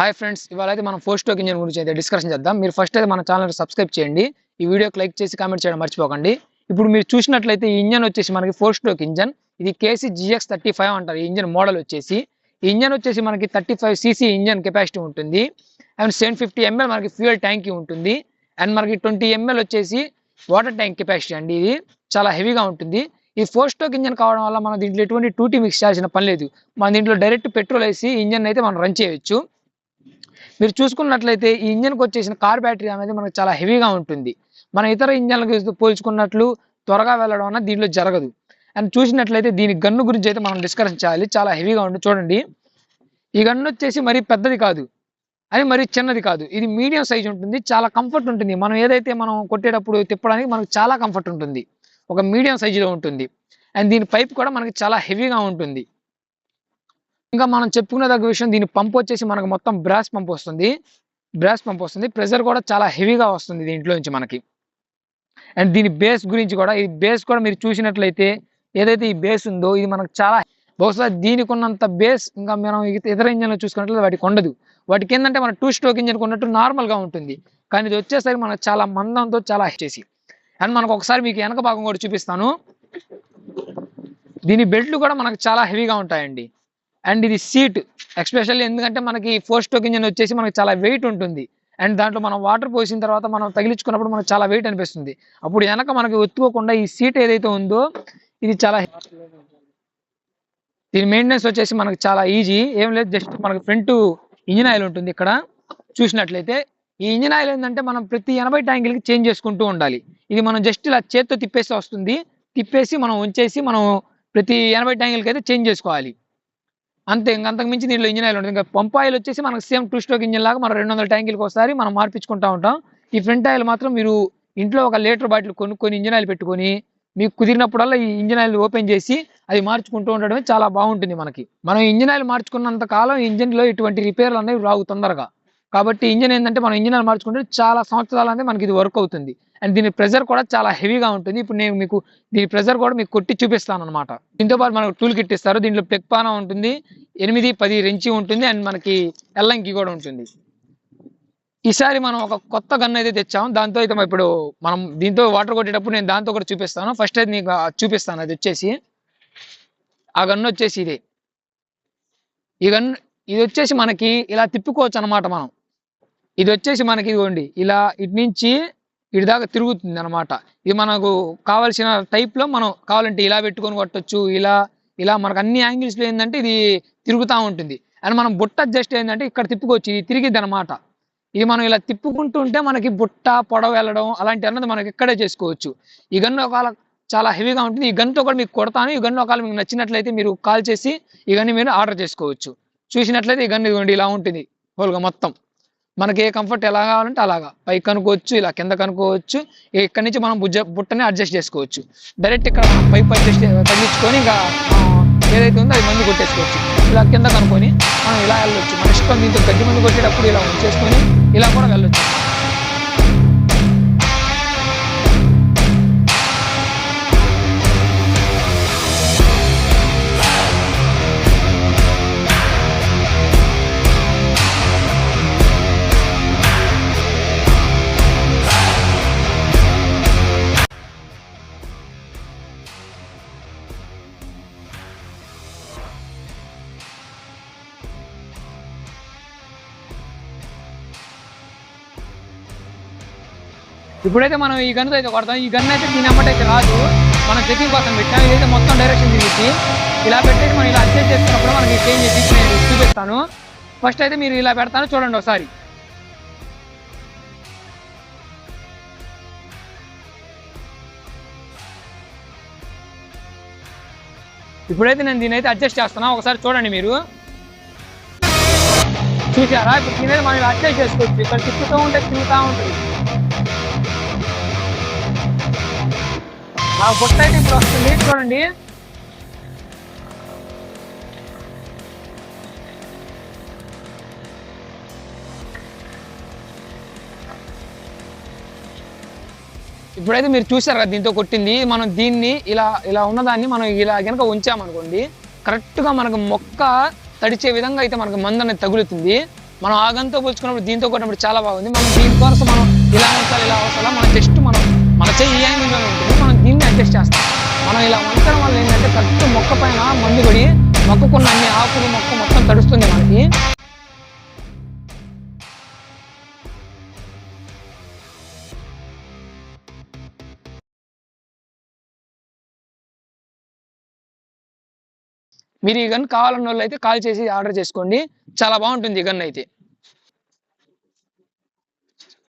Hi friends, ఇవాళ అయితే మనం 4 స్ట్రోక్ ఇంజిన్ గురించి అయితే డిస్కషన్ చేద్దాం. మీరు ఫస్ట్ అయితే మన ఛానల్ని సబ్స్క్రైబ్ చేయండి. ఈ వీడియోకి లైక్ చేసి కామెంట్ చేయడం మర్చిపోకండి. ఇప్పుడు మీరు చూసినట్లయితే ఈ ఇంజన్ వచ్చేసి మనకి 4 స్ట్రోక్ ఇంజన్. ఇది కేసీ GX35 అంటారు. ఈ ఇంజన్ మోడల్ వచ్చేసి ఈ ఇంజన్ వచ్చేసి మనకి 35 cc ఇంజన్ కెపాసిటీ ఉంటుంది. అండ్ 750 ml మనకి ఫ్యూయల్ ట్యాంక్ ఉంటుంది. అండ్ మనకి 20 ml వచ్చేసి వాటర్ ట్యాంక్ కెపాసిటీ అండి. ఇది చాలా హెవీగా ఉంటుంది. ఈ 4 స్ట్రోక్ ఇంజన్ కావడం వల్ల మనం దీంట్లో ఎటువంటి 2T మిక్స్ చేయాల్సిన పని లేదు. మన దీంట్లో డైరెక్ట్ పెట్రోల్ వేసి ఇంజన్ అయితే మనం రన్ చేయొచ్చు. మీరు చూసుకున్నట్లయితే ఈ ఇంజన్కి వచ్చేసిన కార్ బ్యాటరీ అనేది మనకు చాలా హెవీగా ఉంటుంది. మన ఇతర ఇంజన్లకు పోల్చుకున్నట్లు త్వరగా వెళ్ళడం అన్నది దీంట్లో జరగదు. అండ్ చూసినట్లయితే దీని గన్ను గురించి అయితే మనం డిస్కస్ చేయాలి. చాలా హెవీగా ఉంటుంది. చూడండి, ఈ గన్ను వచ్చేసి మరీ పెద్దది కాదు, అది మరీ చిన్నది కాదు. ఇది మీడియం సైజ్ ఉంటుంది. చాలా కంఫర్ట్ ఉంటుంది. మనం ఏదైతే మనం కొట్టేటప్పుడు తిప్పడానికి మనకు చాలా కంఫర్ట్ ఉంటుంది. ఒక మీడియం సైజులో ఉంటుంది. అండ్ దీని పైప్ కూడా మనకి చాలా హెవీగా ఉంటుంది. ఇంకా మనం చెప్పుకునే దగ్గర విషయం, దీని పంప్ వచ్చేసి మనకు మొత్తం బ్రాస్ పంప్ వస్తుంది. ప్రెషర్ కూడా చాలా హెవీగా వస్తుంది దీంట్లో నుంచి మనకి. అండ్ దీని బేస్ గురించి కూడా, ఈ బేస్ కూడా మీరు చూసినట్లయితే ఏదైతే ఈ బేస్ ఉందో ఇది మనకు చాలా, బహుశా దీనికి ఉన్నంత బేస్ ఇంకా మనం ఇతర ఇంజన్లో చూసుకున్నట్లయితే వాటికి ఉండదు. వాటికి ఏంటంటే మన 2 స్ట్రోక్ ఇంజన్ ఉన్నట్టు నార్మల్గా ఉంటుంది. కానీ ఇది వచ్చేసరికి మనకు చాలా మందంతో చాలా చేసి. అండ్ మనకు ఒకసారి మీకు వెనక భాగం కూడా చూపిస్తాను. దీని బెల్ట్లు కూడా మనకు చాలా హెవీగా ఉంటాయండి. అండ్ ఇది సీట్ ఎస్పెషల్లీ ఎందుకంటే మనకి 4 స్ట్రోక్ ఇంజన్ వచ్చేసి మనకి చాలా వెయిట్ ఉంటుంది. అండ్ దాంట్లో మనం వాటర్ పోసిన తర్వాత మనం తగిలించుకున్నప్పుడు మనకు చాలా వెయిట్ అనిపిస్తుంది. అప్పుడు వెనక మనకి ఒత్తుకోకుండా ఈ సీట్ ఏదైతే ఉందో ఇది చాలా, దీని మెయింటెనెన్స్ వచ్చేసి మనకు చాలా ఈజీ. ఏం లేదు, జస్ట్ మనకు ఫ్రంట్ ఇంజిన్ ఆయిల్ ఉంటుంది. ఇక్కడ చూసినట్లయితే ఈ ఇంజిన్ ఆయిల్ ఏంటంటే మనం ప్రతి 80 ట్యాంకులకి చేంజ్ చేసుకుంటూ ఉండాలి. ఇది మనం జస్ట్ ఇలా చేత్తో తిప్పేసి వస్తుంది. తిప్పేసి మనం ఉంచేసి మనం ప్రతి 80 ట్యాంకులకి అయితే చేంజ్ చేసుకోవాలి. అంతే, ఇంకంతకు మించి దీంట్లో ఇంజిన్ ఆయిల్ ఉంటుంది. ఇంకా పంప్ ఆయిల్ వచ్చేసి మనకు సేమ్ 2 స్ట్రోక్ ఇంజిన్ లాగా మనం 200 ట్యాంకులకి ఒకసారి మనం మార్పించుకుంటూ ఉంటాం. ఈ ఫ్రంట్ ఆయిల్ మాత్రం మీరు ఇంట్లో 1 లీటర్ బాటిల్ కొనుక్కొని ఇంజిన్ ఆయిల్ పెట్టుకొని మీకు కుదిరినప్పుడల్లా ఈ ఇంజిన్ ఆయిల్ ఓపెన్ చేసి అది మార్చుకుంటూ ఉండడమే చాలా బాగుంటుంది మనకి. మనం ఇంజిన్ ఆయిల్ మార్చుకున్నంత కాలం ఇంజిన్లో ఇటువంటి రిపేర్లు అనేవి రావు తొందరగా. కాబట్టి ఇంజిన్ ఏంటంటే మనం ఇంజిన్ ఆయిల్ మార్చుకుంటే చాలా సంవత్సరాలు అనేది మనకి ఇది వర్క్ అవుతుంది. అండ్ దీని ప్రెషర్ కూడా చాలా హెవీగా ఉంటుంది. ఇప్పుడు నేను మీకు దీని ప్రెషర్ కూడా మీకు కొట్టి చూపిస్తాను అనమాట. దీంతో పాటు మనకు టూల్ కిట్ ఇస్తారు. దీంట్లో ప్లగ్ పానా ఉంటుంది, 8-10 రెంచి ఉంటుంది. అండ్ మనకి ఎల్లంకి కూడా ఉంటుంది. ఈసారి మనం ఒక కొత్త గన్ అయితే తెచ్చాము. దాంతో అయితే ఇప్పుడు మనం దీంతో వాటర్ కొట్టేటప్పుడు నేను దాంతో కూడా చూపిస్తాను. ఫస్ట్ అయితే నీకు చూపిస్తాను. అది వచ్చేసి ఆ గన్ను వచ్చేసి ఇదే. ఈ గన్ను ఇది వచ్చేసి మనకి ఇలా తిప్పుకోవచ్చు అనమాట. మనం ఇది వచ్చేసి మనకి ఇదిగోండి ఇలా ఇటు నుంచి ఇటు దాకా తిరుగుతుంది అనమాట. ఇది మనకు కావాల్సిన టైప్లో మనం కావాలంటే ఇలా పెట్టుకొని కొట్టచ్చు. ఇలా మనకు అన్ని యాంగిల్స్లో ఏంటంటే ఇది తిరుగుతూ ఉంటుంది. అండ్ మనం బుట్ట జస్ట్ ఏంటంటే ఇక్కడ తిప్పుకోవచ్చు. ఇది తిరిగిద్ది అనమాట. ఇది మనం ఇలా తిప్పుకుంటూ ఉంటే మనకి బుట్ట పొడవు వెళ్ళడం అలాంటి అన్నది మనకి ఇక్కడే చేసుకోవచ్చు. ఈ గన్ను ఒకవేళ చాలా హెవీగా ఉంటుంది. ఈ గన్తో కూడా మీకు కొడతాను. ఈ గన్ను ఒకవేళ మీకు నచ్చినట్లయితే మీరు కాల్ చేసి ఈ గన్ను మీరు ఆర్డర్ చేసుకోవచ్చు. చూసినట్లయితే ఈ గన్ను ఇదిగోండి ఇలా ఉంటుంది హోల్గా మొత్తం. మనకి ఏ కంఫర్ట్ ఎలా కావాలంటే అలాగా పైకి కనుక్కోవచ్చు, ఇలా కింద కనుక్కోవచ్చు. ఇక్కడ నుంచి మనం బుట్టని అడ్జస్ట్ చేసుకోవచ్చు. డైరెక్ట్ ఇక్కడ మనం పైప్ అడ్జస్ట్ తగ్గించుకొని ఇంకా ఏదైతే ఉందో అది మందు కొట్టేసుకోవచ్చు. ఇలా కింద కనుక్కొని మనం ఇలా వెళ్ళొచ్చు. మన ఇష్టం. దీంతో గడ్డి మందు కొట్టేటప్పుడు ఇలా ఉంచేసుకొని ఇలా కూడా వెళ్ళొచ్చు. ఇప్పుడైతే మనం ఈ గన్నుతో అయితే కొడతాం. ఈ గన్ను అయితే దీని అమ్మట అయితే రాదు, మనం చెకింగ్ కోసం పెట్టాం. ఇదైతే మొత్తం డైరెక్షన్ తిరిగి ఇలా పెట్టేసి మనం ఇలా అడ్జస్ట్ చేసుకున్నప్పుడు మనకి చేంజ్ చేసి నేను చూపిస్తాను. ఫస్ట్ అయితే మీరు ఇలా పెడతాను, చూడండి ఒకసారి. ఇప్పుడైతే నేను దీని అయితే అడ్జస్ట్ చేస్తున్నా, ఒకసారి చూడండి మీరు. చూసారా? ఇప్పుడు దీనైతే మనం ఇలా అడ్జస్ట్ చేసుకోవచ్చు. ఇక్కడ తిప్పుతూ ఉంటే తిరుగుతూ ఉంటుంది. ఆ బుట్ట అయితే ఇప్పుడు వస్తుంది, చూడండి. ఇప్పుడైతే మీరు చూసారు కదా దీంతో కొట్టింది. మనం దీన్ని ఇలా ఉన్నదాన్ని మనం ఇలా కనుక ఉంచామనుకోండి, కరెక్ట్గా మనకు మొక్క తడిచే విధంగా అయితే మనకు మందు అనేది తగులుతుంది. మనం ఆ గన్తో పోల్చుకున్నప్పుడు దీంతో కొట్టినప్పుడు చాలా బాగుంది. మనం దీనికోసం మనం ఇలా వంచాలి ఇలా అవసరం, మనం జస్ట్ మన చెయ్యి ఈ యాంగిల్లోనే ఉంటుంది, మనం దీన్ని అడ్జస్ట్ చేస్తాం. మనం ఇలా వంచడం వల్ల ఏంటంటే కరెక్ట్ మొక్క పైన మందు పడి మొక్కకున్న అన్ని ఆకులు మొక్క మొత్తం తడుస్తుంది మనకి. మీరు ఈ గన్ కావాలన్న వాళ్ళు అయితే కాల్ చేసి ఆర్డర్ చేసుకోండి, చాలా బాగుంటుంది ఈ గన్ అయితే.